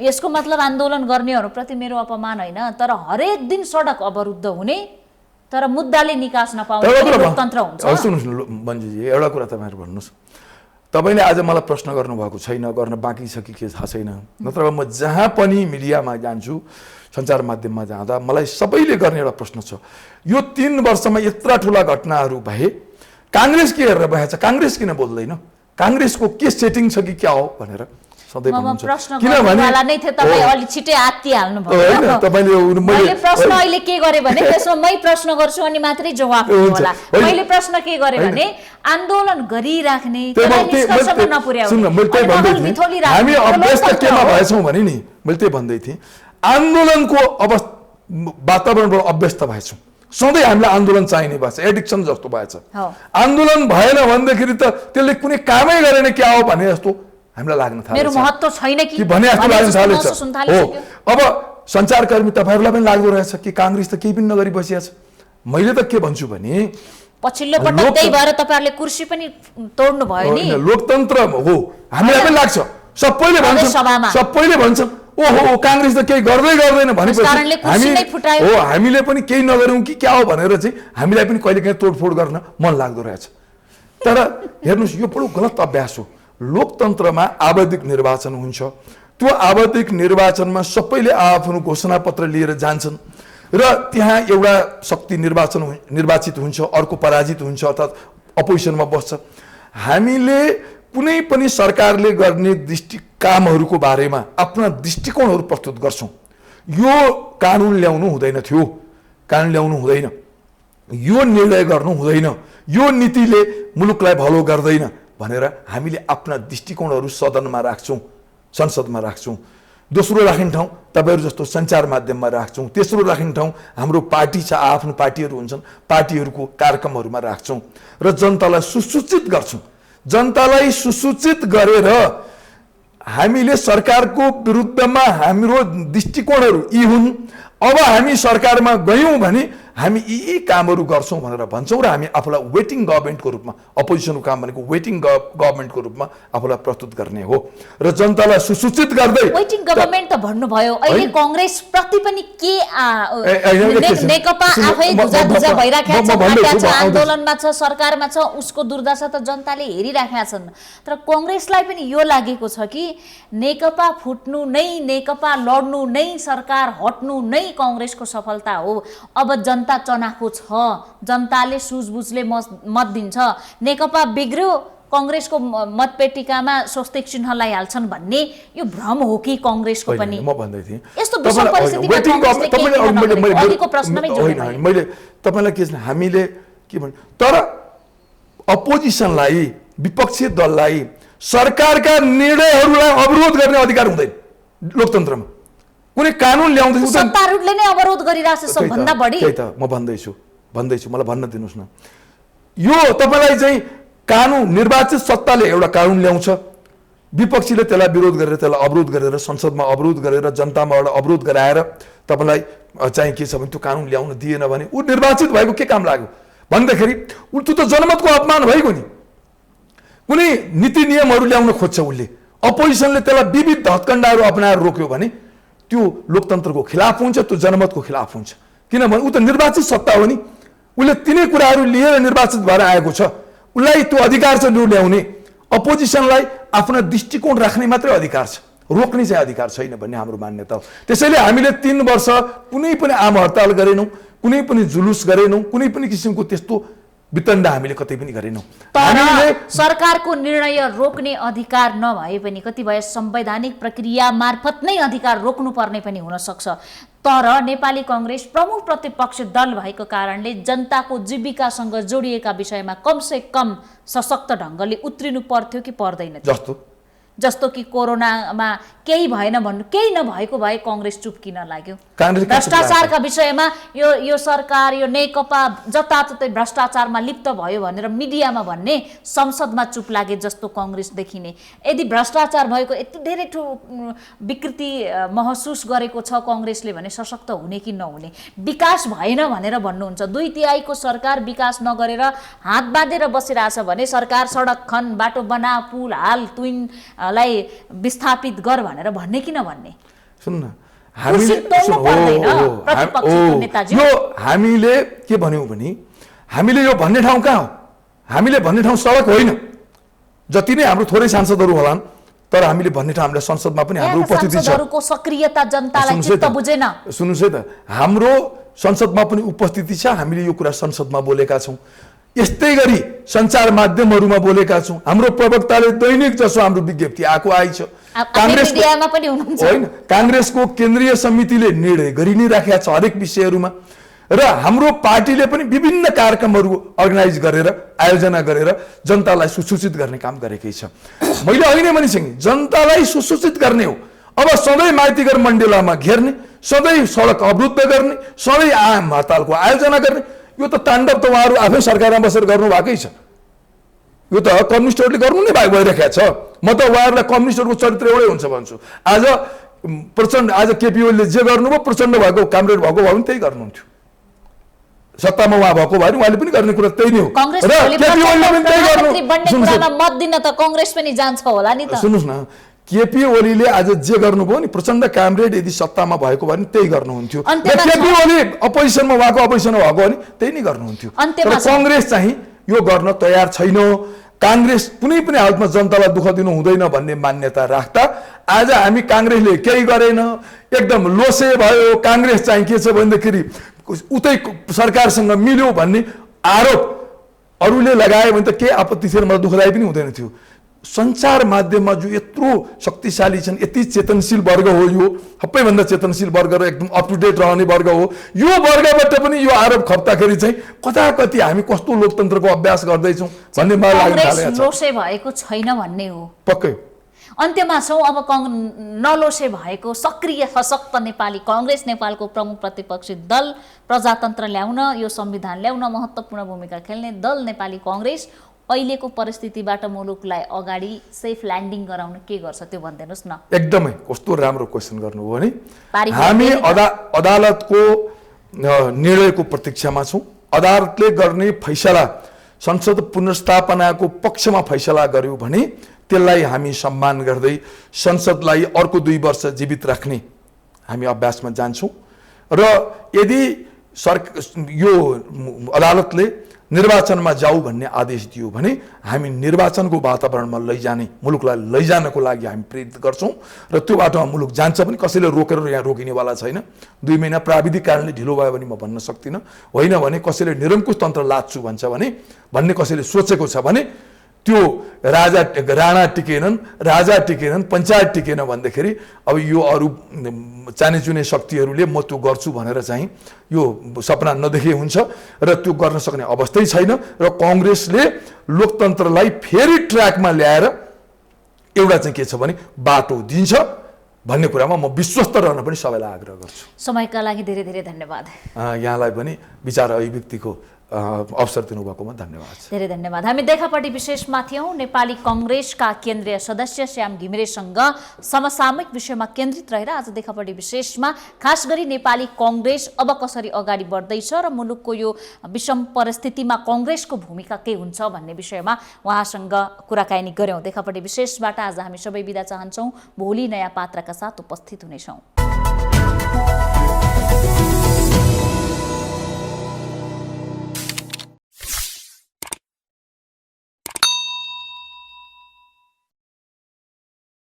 यसको मतलब आन्दोलन गर्नेहरूप्रति मेरो अपमान होइन, तर हरेक दिन सडक अवरुद्ध हुने तर मुद्दाले निकास नपाउने लोकतन्त्र हुन्छ। सुन्नुहोस् मन्जुजी, एउटा कुरा तपाईँहरू भन्नुहोस्, तपाईँले आज मलाई प्रश्न गर्नुभएको छैन, गर्न बाँकी छ कि के थाहा छैन। नत्र म जहाँ पनि मिडियामा जान्छु, सञ्चार माध्यममा जाँदा मलाई सबैले गर्ने एउटा प्रश्न छ, यो 3 वर्षमा यत्रा ठुला घटनाहरू भए काङ्ग्रेस के हेरेर भएछ, काङ्ग्रेस किन बोल्दैन, काङ्ग्रेसको के सेटिङ छ कि क्या हो भनेर सधैँ भन्नुहुन्छ। किनभने अलि छिटै आत्तिहाल्नु भयो। मैले प्रश्न अहिले के गरेँ भने त्यसमा मै प्रश्न गर्छु अनि मात्रै जवाफ होला। मैले प्रश्न के गरेँ भने आन्दोलन गरिराख्ने त्यसलाई निष्कर्षमा नपुर्याउने। हामी अभ्यस्त केमा भएछौँ भने नि, मैले त्यही भन्दै थिएँ, आन्दोलनको वातावरणबाट अभ्यस्त भएछौँ। सधैँ हामीलाई आन्दोलन चाहिने भएछ, एडिक्सन जस्तो भएछ। आन्दोलन भएन भनेदेखि त त्यसले कुनै कामै गरेन क्या हो भने जस्तो हामीलाई लाग्न थाल्छ। मेरो महत्त्व छैन कि भने जस्तो लाग्न थालेछ। हो, अब सञ्चारकर्मी तपाईँहरूलाई पनि लाग्दो रहेछ कि काङ्ग्रेस त केही पनि नगरी बसिया छ। मैले त के भन्छु भने पछिल्लो पटक त्यही भएर तपाईँहरूले कुर्सी पनि तोड्नु भयो नि। लोकतन्त्र हो, हामीलाई पनि लाग्छ, सबैले भन्छन् ओहो काङ्ग्रेस त केही गर्दैन भनेपछि हामीले पनि केही नगरौँ कि क्या हो भनेर चाहिँ हामीलाई पनि कहिलेकाहीँ तोडफोड गर्न मन लाग्दो रहेछ। तर हेर्नुहोस्, यो बडो गलत अभ्यास हो। लोकतन्त्रमा आवधिक निर्वाचन हुन्छ, त्यो आवधिक निर्वाचनमा सबैले आफ्नो घोषणापत्र लिएर जान्छन् र त्यहाँ एउटा शक्ति निर्वाचित हुन्छ, अर्को पराजित हुन्छ, अर्थात् अपोजिसनमा बस्छ। हामीले कुनै पनि सरकारले गर्ने कामहरूको बारेमा आफ्ना दृष्टिकोणहरू प्रस्तुत गर्छौँ। यो कानुन ल्याउनु हुँदैन थियो, कानुन ल्याउनु हुँदैन, यो निर्णय गर्नु हुँदैन, यो नीतिले मुलुकलाई भलो गर्दैन भनेर हामीले आफ्ना दृष्टिकोणहरू सदनमा राख्छौँ, संसदमा राख्छौँ। दोस्रो राख्ने ठाउँ तपाईँहरू जस्तो सञ्चार माध्यममा राख्छौँ। तेस्रो राख्ने ठाउँ हाम्रो पार्टी छ, आफ्नो पार्टीहरू हुन्छन्, पार्टीहरूको कार्यक्रमहरूमा राख्छौँ र जनतालाई सुसूचित गर्छौँ। जनतालाई सुसूचित गरेर हामीले सरकारको विरुद्धमा हाम्रो दृष्टिकोणहरू यी हुन्, अब हामी सरकारमा गयौँ भने हामी यी कामहरू गर्छौँ भनेर भन्छौँ र हामी आफूलाई वेटिङ गभर्मेन्टको रूपमा, अपोजिसनको काम भनेको वेटिङ गभर्मेन्टको रूपमा आफूलाई प्रस्तुत गर्ने हो र जनतालाई सुसूचित गर्दै। वेटिङ गभर्मेन्ट त भन्नुभयो, अहिले काङ्ग्रेस प्रति पनि के नेकपा आफै दुजा भइराखेको छ, आन्दोलनमा छ, सरकारमा छ, उसको दुर्दशा त जनताले हेरिराखेका छन्। तर काङ्ग्रेसलाई पनि यो लागेको छ कि नेकपा फुट्नु नै, नेकपा लड्नु नै, सरकार हट्नु नै काङ्ग्रेसको सफलता हो। अब जनता चनाखो छ, जनताले सुझबुझले मत दिन्छ, नेकपा बिग्रियो काङ्ग्रेसको मतपेटिकामा स्वस्तिक चिन्ह लगाइहाल्छन् भन्ने यो भ्रम हो कि काङ्ग्रेसको पनि? म भन्दै थिएँ यस्तो विषम परिस्थितिमा मैले तपाईँलाई के हामीले के भन्नु, तर अपोजिसनलाई, विपक्षी दललाई सरकारका निर्णयहरूलाई अवरोध गर्ने अधिकार हुँदैन लोकतन्त्रमा। कुनै कानुन ल्याउँदै सत्तारूढले नै अवरोध गरिरहेछ सबभन्दा बढी। त्यही त म भन्दैछु, मलाई भन्न दिनुहोस् न। यो तपाईँलाई चाहिँ कानुन, निर्वाचित सत्ताले एउटा कानुन ल्याउँछ, विपक्षीले त्यसलाई विरोध गरेर, त्यसलाई अवरोध गरेर, संसदमा अवरोध गरेर, जनतामा एउटा अवरोध गराएर तपाईँलाई चाहिँ के छ भने त्यो कानुन ल्याउन दिएन भने ऊ निर्वाचित भएको के काम लाग्यो भन्दाखेरि त्यो त जनमतको अपमान भइगयो नि। कुनै नीति नियमहरू ल्याउन खोज्छ उसले, अपोजिसनले त्यसलाई विविध हत्कण्डाहरू अपनाएर रोक्यो भने त्यो लोकतन्त्रको खिलाफ हुन्छ, त्यो जनमतको खिलाफ हुन्छ। किनभने ऊ त निर्वाचित सत्ता हो नि, उसले तिनै कुराहरू लिएर निर्वाचित भएर आएको छ, उसलाई त्यो अधिकार छ लु ल्याउने। अपोजिसनलाई आफ्ना दृष्टिकोण राख्ने मात्रै अधिकार छ, रोक्ने चाहिँ अधिकार छैन भन्ने हाम्रो मान्यता हो। त्यसैले हामीले 3 वर्ष कुनै पनि आम हडताल गरेनौँ, कुनै पनि जुलुस गरेनौँ, कुनै पनि किसिमको त्यस्तो वितण्डा हामीले कतै पनि गरेनौँ। तर सरकारको निर्णय रोक्ने अधिकार नभए पनि कतिपय संवैधानिक प्रक्रिया मार्फत नै अधिकार रोक्नु पर्ने पनि हुन सक्छ। तर नेपाली काङ्ग्रेस प्रमुख प्रतिपक्षी दल भएको कारणले जनताको जीविकासँग जोडिएका विषयमा कमसे कम सशक्त ढङ्गले उत्रिनु पर्थ्यो कि पर्दैन? जस्तो जस्तो कि कोरोनामा केही भएन भन्नु, केही नभएको भए कांग्रेस चुप किन लाग्यो? कांग्रेस भ्रष्टाचारका विषयमा यो सरकार, यो नेकपा जताततै भ्रष्टाचारमा लिप्त भयो भनेर मिडियामा भन्ने, संसदमा चुप लागे जस्तो कांग्रेस देखिने। यदि भ्रष्टाचार भएको यति धेरै विकृति महसुस गरेको छ कांग्रेसले भने सशक्त हुने कि नहुने? विकास भएन भनेर भन्नुहुन्छ, 2/3 सरकार विकास नगरेर हात बाँधेर बसिरहेछ भने सरकार सडक खन, बाटो बना, पुल हाल, तुइनलाई विस्थापित गर भनेर भन्ने कि नभन्ने? सुन्न, हामीले के भन्यौं भने हामीले यो भन्ने ठाउँ कहाँ हो? हामीले भन्ने ठाउँ सडक होइन। जति नै हाम्रो थोरै सांसदहरू होलान्, तर हामीले भन्ने ठाउँ हामीलाई संसदमा पनि हाम्रो उपस्थिति छ। सांसदहरूको सक्रियता जनतालाई चित्त बुझेन। सुन्नुस् है त, हाम्रो संसदमा पनि उपस्थिति छ। हामीले यो कुरा संसदमा बोलेका छौँ, यस्तै गरी सञ्चार माध्यमहरूमा बोलेका छौँ। हाम्रो प्रवक्ताले दैनिक जसो हाम्रो विज्ञप्ति आइछ। होइन, कांग्रेसको केन्द्रीय समितिले निर्णय गरि नै राखेका छ हरेक विषयहरूमा, र हाम्रो पार्टीले पनि विभिन्न कार्यक्रमहरू अर्गनाइज गरेर, आयोजना गरेर जनतालाई सुसूचित गर्ने काम गरेकै छ। मैले अहिले भनिसकेँ, जनतालाई सुसूचित गर्ने हो। अब सधैँ माइतीघर मण्डेलामा घेर्ने, सधैँ सडक अवरुद्ध गर्ने, सधैँ आम हडतालको आयोजना गर्ने, यो त ताण्डव त उहाँहरू आफै सरकारमा बसेर गर्नु भएकै छ। यो त कम्युनिस्टहरूले गर्नु नै भइरहेको छ। म त उहाँहरूलाई कम्युनिस्टहरूको चरित्र एउटै हुन्छ भन्छु। आज प्रचण्ड, आज केपी ओलीले जे गर्नुभयो, प्रचण्ड भएको कामरेड भएको भए पनि त्यही गर्नुहुन्थ्यो। सत्तामा उहाँ भएको भए उहाँले पनि गर्ने कुरा त्यही नै हो। सुन्नुहोस् न, केपी ओलीले आज जे गर्नुभयो नि, प्रचण्ड कामरेड यदि सत्तामा भएको भए त्यही गर्नुहुन्थ्यो। केपी ओली अपोजिसनमा उहाँको अपोजिसनमा भएको भने त्यही नै गर्नुहुन्थ्यो। तर कांग्रेस चाहिँ यो गर्न तयार छैन। कांग्रेस कुनै पनि हालतमा जनतालाई दुःख दिनु हुँदैन भन्ने मान्यता राख्दा आज हामी कांग्रेसले केही गरेन, एकदम लोसे भयो, कांग्रेस चाहिँ के छ भन्दाखेरि उतै सरकारसँग मिल्यो भन्ने आरोप अरूले लगायो भने त के आपत्ति थिएन, मलाई दुःखदायी पनि हुँदैन थियो। सञ्चार माध्यममा जो यत्रो शक्तिशाली छन्, यति चेतनशील वर्ग हो, यो सबैभन्दा चेतनशील वर्ग र एकदम अप टु डेट रहने वर्ग हो, यो वर्गबाट पनि यो आरोप खप्दाखेरि चाहिँ कता कति हामी कस्तो लोकतन्त्रको अभ्यास गर्दैछौँ भन्ने मलाई लाग्न थालेको छ। लोसे भएको छैन भन्ने हो पक्कै। अन्त्यमा छौँ अब नलोसे भएको सक्रिय सशक्त नेपाली कांग्रेस, नेपालको प्रमुख प्रतिपक्षी दल, प्रजातन्त्र ल्याउन, यो संविधान ल्याउन महत्त्वपूर्ण भूमिका खेल्ने दल नेपाली कांग्रेस अहिलेको परिस्थितिबाट मुलुकलाई अगाडि सेफ ल्यान्डिङ गराउन के गर्छ त्यो भनिदिनुस् न। एकदमै कस्तो राम्रो क्वेसन गर्नुभयो नि। हामी अदालतको निर्णयको प्रतीक्षामा छौँ। अदालतले गर्ने फैसला, संसद पुनर्स्थापनाको पक्षमा फैसला गर्यो भने त्यसलाई हामी सम्मान गर्दै संसदलाई अर्को 2 वर्ष जीवित राख्ने हामी अभ्यासमा जान्छौँ। र यदि यो अदालतले निर्वाचनमा जाऊ भन्ने आदेश दियो भने हामी निर्वाचनको वातावरणमा लैजाने, मुलुकलाई लैजानको लागि हामी प्रेरित गर्छौँ र त्यो बाटोमा मुलुक जान्छ पनि। कसैले रोकेर यहाँ रोकिनेवाला छैन। 2 महिना प्राविधिक कारणले ढिलो भयो भने म भन्न सक्दिनँ, होइन भने कसैले निरङ्कुश तन्त्र लाद्छु भन्छ भन्ने कसैले सोचेको छ भने त्यो राणा टिकेनन्, राजा टिकेनन्, पञ्चायत टिकेन भन्दाखेरि अब यो अरू चानेचुने शक्तिहरूले म त्यो गर्छु भनेर चाहिँ यो सपना नदेखे हुन्छ र त्यो गर्न सक्ने अवस्थै छैन। र कांग्रेसले लोकतन्त्रलाई फेरि ट्र्याकमा ल्याएर एउटा चाहिँ के छ भने बाटो दिन्छ भन्ने कुरामा म विश्वस्त रहन पनि सबैलाई आग्रह गर्छु। समयका लागि धेरै धेरै धन्यवाद। यहाँलाई पनि विचार अभिव्यक्तिको अवसर दिनुभएकोमा धन्यवाद। धेरै धन्यवाद। हामी देखापट्टि विशेषमा थियौँ। नेपाली कांग्रेसका केन्द्रीय सदस्य श्याम घिमिरेसँग समसामयिक विषयमा केन्द्रित रहेर आज देखापट्टि विशेषमा खास गरी नेपाली कांग्रेस अब कसरी अगाडि बढ्दैछ र मुलुकको यो विषम परिस्थितिमा कांग्रेसको भूमिका के हुन्छ भन्ने विषयमा उहाँसँग कुराकानी गर्यौँ। देखापट्टि विशेषबाट आज हामी सबै बिदा चाहन्छौँ। भोलि नयाँ पात्रका साथ उपस्थित हुनेछौँ।